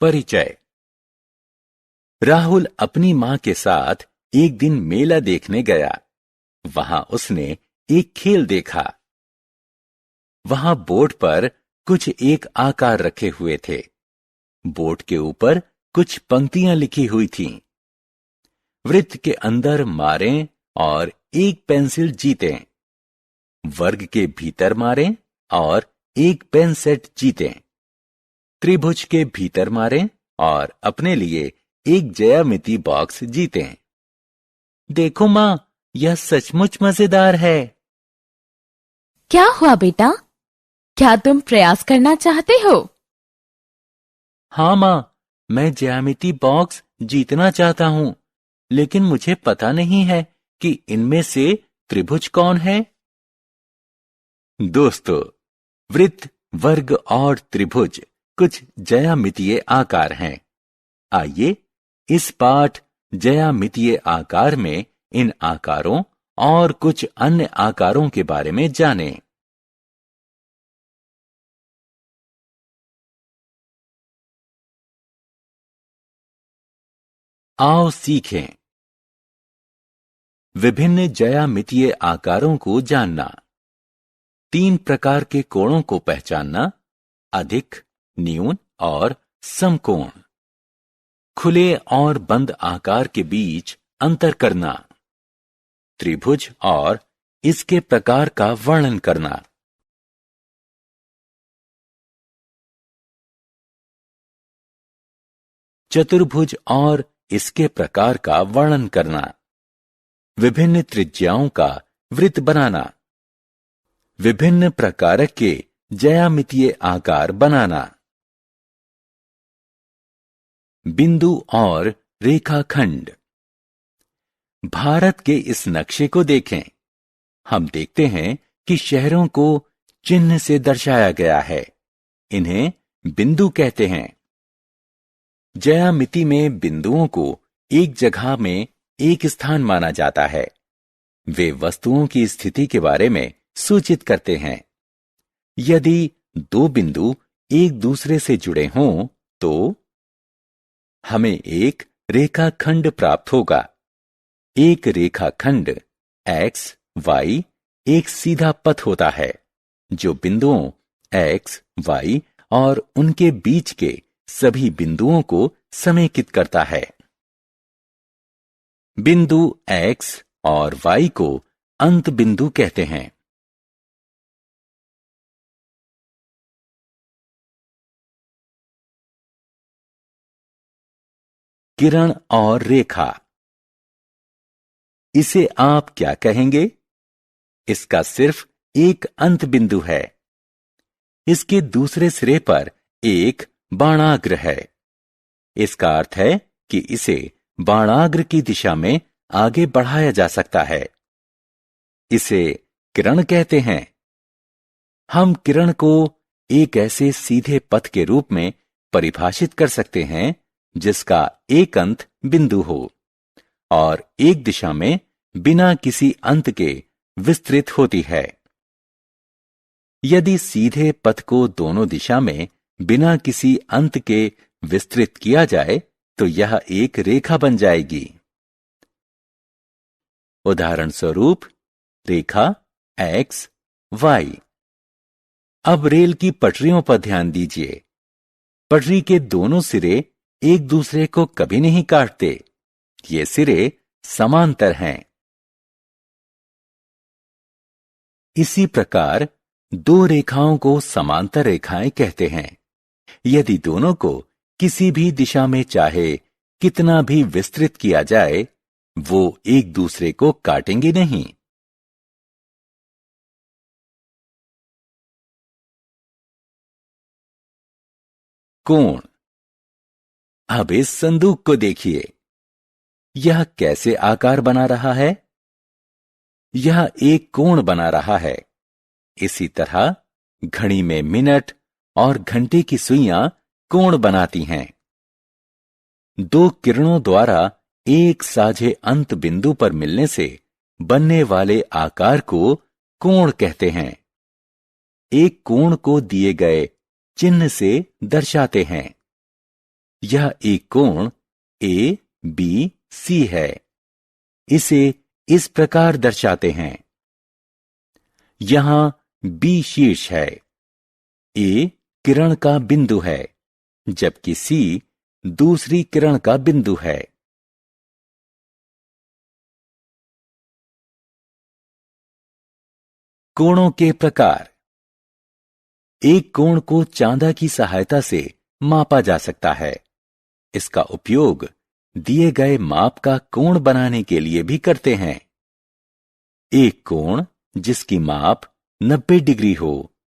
परिचय। राहुल अपनी मां के साथ एक दिन मेला देखने गया। वहां उसने एक खेल देखा। वहां बोर्ड पर कुछ एक आकार रखे हुए थे। बोर्ड के ऊपर कुछ पंक्तियां लिखी हुई थीं। वृत्त के अंदर मारें और एक पेंसिल जीतें। वर्ग के भीतर मारें और एक पेन सेट जीतें। त्रिभुज के भीतर मारें और अपने लिए एक ज्यामिति बॉक्स जीतें। देखो मां, यह सचमुच मजेदार है। क्या हुआ बेटा? क्या तुम प्रयास करना चाहते हो? हाँ मां, मैं ज्यामिति बॉक्स जीतना चाहता हूं, लेकिन मुझे पता नहीं है कि इनमें से त्रिभुज कौन है। दोस्तों, वृत्त, वर्ग और त्रिभुज कुछ ज्यामितीय आकार हैं। आइए इस पाठ ज्यामितीय आकार में इन आकारों और कुछ अन्य आकारों के बारे में जानें। आओ सीखें। विभिन्न ज्यामितीय आकारों को जानना। 3 प्रकार के कोणों को पहचानना: अधिक, न्यून और समकोण। खुले और बंद आकार के बीच अंतर करना। त्रिभुज और इसके प्रकार का वर्णन करना। चतुर्भुज और इसके प्रकार का वर्णन करना। विभिन्न त्रिज्याओं का वृत्त बनाना। विभिन्न प्रकार के ज्यामितीय आकार बनाना। बिंदु और रेखाखंड। भारत के इस नक्शे को देखें। हम देखते हैं कि शहरों को चिन्ह से दर्शाया गया है। इन्हें बिंदु कहते हैं। ज्यामिति में बिंदुओं को एक जगह में एक स्थान माना जाता है। वे वस्तुओं की स्थिति के बारे में सूचित करते हैं। यदि 2 बिंदु एक दूसरे से जुड़े हों तो हमें एक रेखाखंड प्राप्त होगा। एक रेखाखंड x, y एक सीधा पथ होता है जो बिंदुओं x, y और उनके बीच के सभी बिंदुओं को समेकित करता है। बिंदु x और y को अंत बिंदु कहते हैं। किरण और रेखा। इसे आप क्या कहेंगे? इसका सिर्फ एक अंत बिंदु है। इसके दूसरे सिरे पर एक बाणाग्र है। इसका अर्थ है कि इसे बाणाग्र की दिशा में आगे बढ़ाया जा सकता है। इसे किरण कहते हैं। हम किरण को एक ऐसे सीधे पथ के रूप में परिभाषित कर सकते हैं जिसका एक अंत बिंदु हो और एक दिशा में बिना किसी अंत के विस्तृत होती है। यदि सीधे पथ को दोनों दिशा में बिना किसी अंत के विस्तृत किया जाए तो यह एक रेखा बन जाएगी। उदाहरण स्वरूप रेखा x, y। अब रेल की पटरियों पर ध्यान दीजिए। पटरी के दोनों सिरे एक दूसरे को कभी नहीं काटते। ये सिरे समांतर हैं। इसी प्रकार 2 रेखाओं को समांतर रेखाएं कहते हैं। यदि दोनों को किसी भी दिशा में चाहे कितना भी विस्तृत किया जाए, वो एक दूसरे को काटेंगे नहीं। कोण। अब इस संदूक को देखिए। यह कैसे आकार बना रहा है? यह एक कोण बना रहा है। इसी तरह घड़ी में मिनट और घंटे की सुइयां कोण बनाती हैं। 2 किरणों द्वारा एक साझे अंत बिंदु पर मिलने से बनने वाले आकार को कोण कहते हैं। एक कोण को दिए गए चिन्ह से दर्शाते हैं। यह एक कोण ए बी सी है। इसे इस प्रकार दर्शाते हैं। यहां बी शीर्ष है, ए किरण का बिंदु है, जबकि सी दूसरी किरण का बिंदु है। कोणों के प्रकार। एक कोण को चांदा की सहायता से मापा जा सकता है। इसका उपयोग दिए गए माप का कोण बनाने के लिए भी करते हैं। एक कोण जिसकी माप 90 डिग्री हो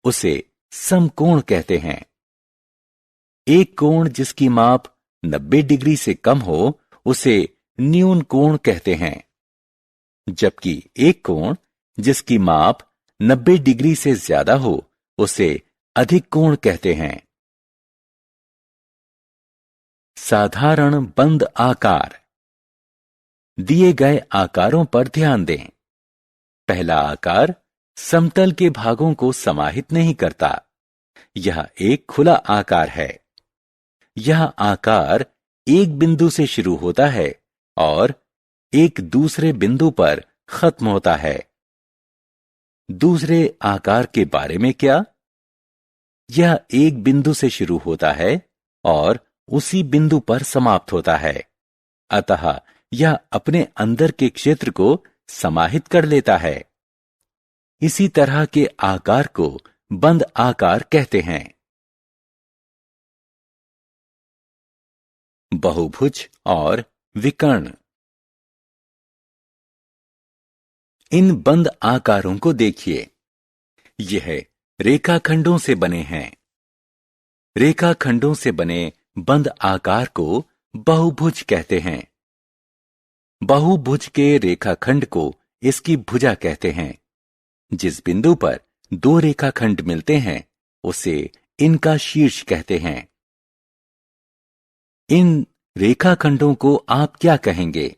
उसे समकोण कहते हैं। एक कोण जिसकी माप 90 डिग्री से कम हो उसे न्यून कोण कहते हैं, जबकि एक कोण जिसकी माप 90 डिग्री से ज्यादा हो उसे अधिक कोण कहते हैं। साधारण बंद आकार। दिए गए आकारों पर ध्यान दें। पहला आकार समतल के भागों को समाहित नहीं करता। यह एक खुला आकार है। यह आकार एक बिंदु से शुरू होता है और एक दूसरे बिंदु पर खत्म होता है। दूसरे आकार के बारे में क्या? यह एक बिंदु से शुरू होता है और उसी बिंदु पर समाप्त होता है। अतः यह अपने अंदर के क्षेत्र को समाहित कर लेता है। इसी तरह के आकार को बंद आकार कहते हैं। बहुभुज और विकर्ण। इन बंद आकारों को देखिए। यह रेखाखंडों से बने हैं। रेखाखंडों से बने बंद आकार को बहुभुज कहते हैं। बहुभुज के रेखाखंड को इसकी भुजा कहते हैं। जिस बिंदु पर दो रेखाखंड मिलते हैं उसे इनका शीर्ष कहते हैं। इन रेखाखंडों को आप क्या कहेंगे?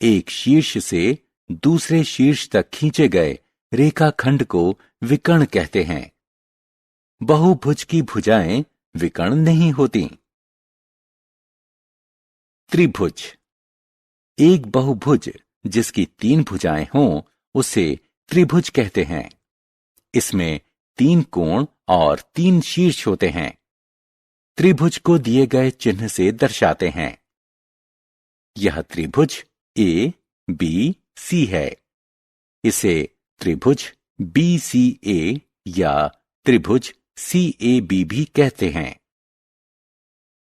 एक शीर्ष से दूसरे शीर्ष तक खींचे गए रेखाखंड को विकर्ण कहते हैं। बहुभुज की भुजाएं विकर्ण नहीं होती। त्रिभुज। एक बहुभुज जिसकी 3 भुजाएं हों उसे त्रिभुज कहते हैं। इसमें 3 कोण और 3 शीर्ष होते हैं। त्रिभुज को दिए गए चिन्ह से दर्शाते हैं। यह त्रिभुज ए बी सी है। इसे त्रिभुज बी सी ए या त्रिभुज सी ए बी भी कहते हैं।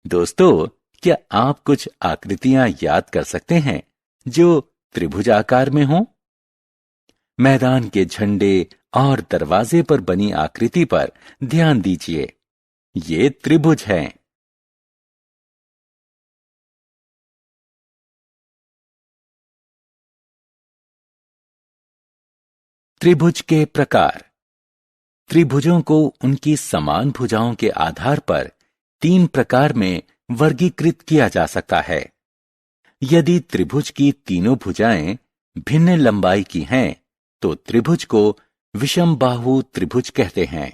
दोस्तों, क्या आप कुछ आकृतियां याद कर सकते हैं जो त्रिभुज आकार में हों? मैदान के झंडे और दरवाजे पर बनी आकृति पर ध्यान दीजिए। ये त्रिभुज हैं। त्रिभुज के प्रकार। त्रिभुजों को उनकी समान भुजाओं के आधार पर 3 प्रकार में वर्गीकृत किया जा सकता है। यदि त्रिभुज की तीनों भुजाएं भिन्न लंबाई की हैं, तो त्रिभुज को विषमबाहु त्रिभुज कहते हैं।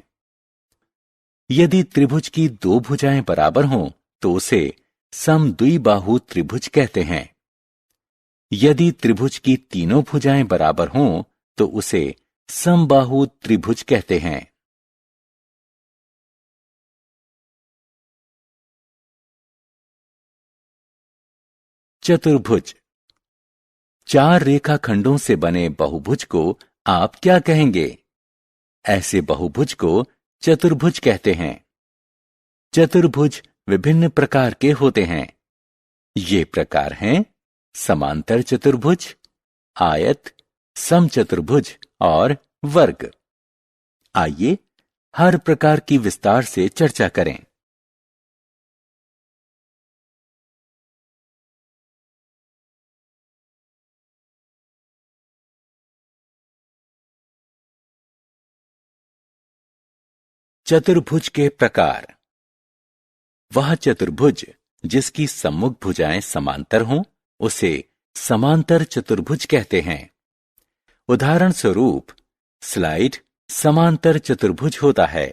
यदि त्रिभुज की 2 भुजाएं बराबर हों, तो उसे समद्विबाहु त्रिभुज कहते हैं। यदि त्रिभुज की तीनों भुजाएं बराबर हों, तो उसे समबाहु त्रिभुज कहते हैं। चतुर्भुज। 4 रेखाखंडों से बने बहुभुज को आप क्या कहेंगे? ऐसे बहुभुज को चतुर्भुज कहते हैं। चतुर्भुज विभिन्न प्रकार के होते हैं। ये प्रकार हैं समांतर चतुर्भुज, आयत, समचतुर्भुज और वर्ग। आइए हर प्रकार की विस्तार से चर्चा करें। चतुर्भुज के प्रकार। वह चतुर्भुज जिसकी सम्मुख भुजाएं समांतर हों उसे समांतर चतुर्भुज कहते हैं। उदाहरण स्वरूप स्लाइड समांतर चतुर्भुज होता है।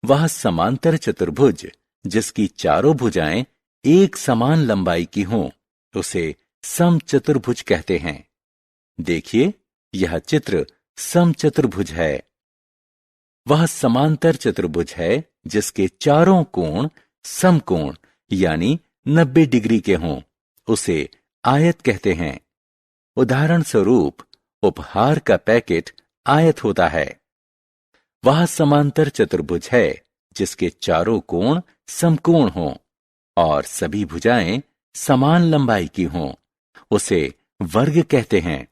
वह समांतर चतुर्भुज जिसकी चारों भुजाएं एक समान लंबाई की हों, उसे समचतुर्भुज कहते हैं। देखिए, यह चित्र समचतुर्भुज है। वह समांतर चतुर्भुज है जिसके चारों कोण समकोण यानी 90 डिग्री के हों, उसे आयत कहते हैं। उदाहरण स्वरूप, उपहार का पैकेट आयत होता है। वह समांतर चतुर्भुज है जिसके चारों कोण समकोण हों और सभी भुजाएं समान लंबाई की हों, उसे वर्ग कहते हैं।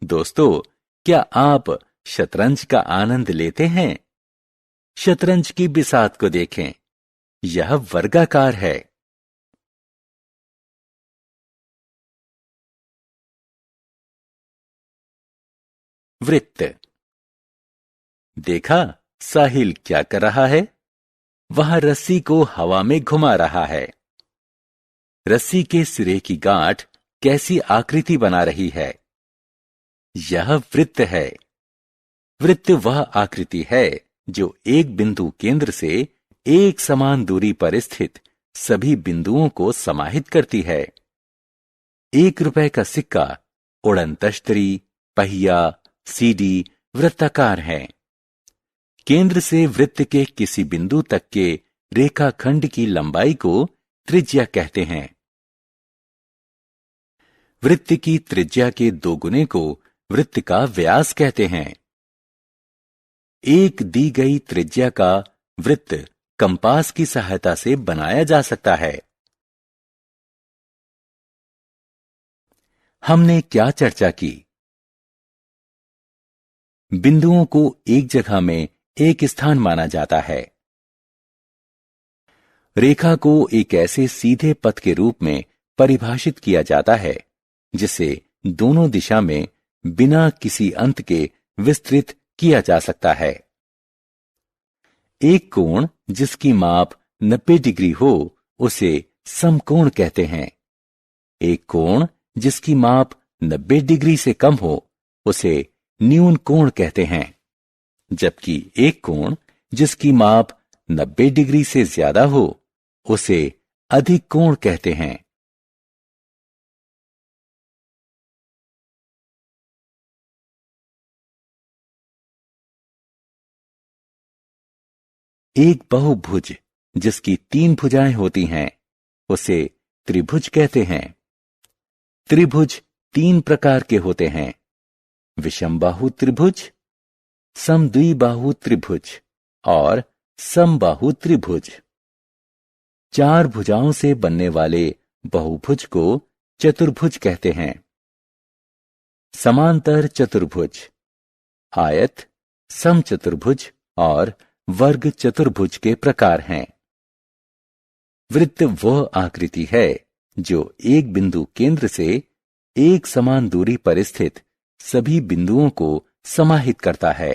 दोस्तों, क्या आप शतरंज का आनंद लेते हैं? शतरंज की बिसात को देखें, यह वर्गाकार है। वृत्त। देखा साहिल क्या कर रहा है? वह रस्सी को हवा में घुमा रहा है। रस्सी के सिरे की गांठ कैसी आकृति बना रही है? यह वृत्त है। वृत्त वह आकृति है जो एक बिंदु केंद्र से एक समान दूरी पर स्थित सभी बिंदुओं को समाहित करती है। 1 रुपए का सिक्का, उड़नतश्तरी, पहिया, सीडी वृत्ताकार है। केंद्र से वृत्त के किसी बिंदु तक के रेखाखंड की लंबाई को त्रिज्या कहते हैं। वृत्त की त्रिज्या के 2 गुने को वृत्त का व्यास कहते हैं। एक दी गई त्रिज्या का वृत्त कंपास की सहायता से बनाया जा सकता है। हमने क्या चर्चा की? बिंदुओं को एक जगह में एक स्थान माना जाता है। रेखा को एक ऐसे सीधे पथ के रूप में परिभाषित किया जाता है जिसे दोनों दिशा में बिना किसी अंत के विस्तृत किया जा सकता है। एक कोण जिसकी माप 90 डिग्री हो, उसे समकोण कहते हैं। एक कोण जिसकी माप 90 डिग्री से कम हो, उसे न्यून कोण कहते हैं। जबकि एक कोण जिसकी माप 90 डिग्री से ज्यादा हो, उसे अधिक कोण कहते हैं। एक बहुभुज जिसकी 3 भुजाएं होती हैं, उसे त्रिभुज कहते हैं। त्रिभुज 3 प्रकार के होते हैं: विषमबाहु त्रिभुज, समद्विबाहु त्रिभुज और समबाहु त्रिभुज। 4 भुजाओं से बनने वाले बहुभुज को चतुर्भुज कहते हैं। समांतर चतुर्भुज, आयत, समचतुर्भुज और वर्ग चतुर्भुज के प्रकार हैं। वृत्त वह आकृति है जो एक बिंदु केंद्र से एक समान दूरी पर स्थित सभी बिंदुओं को समाहित करता है।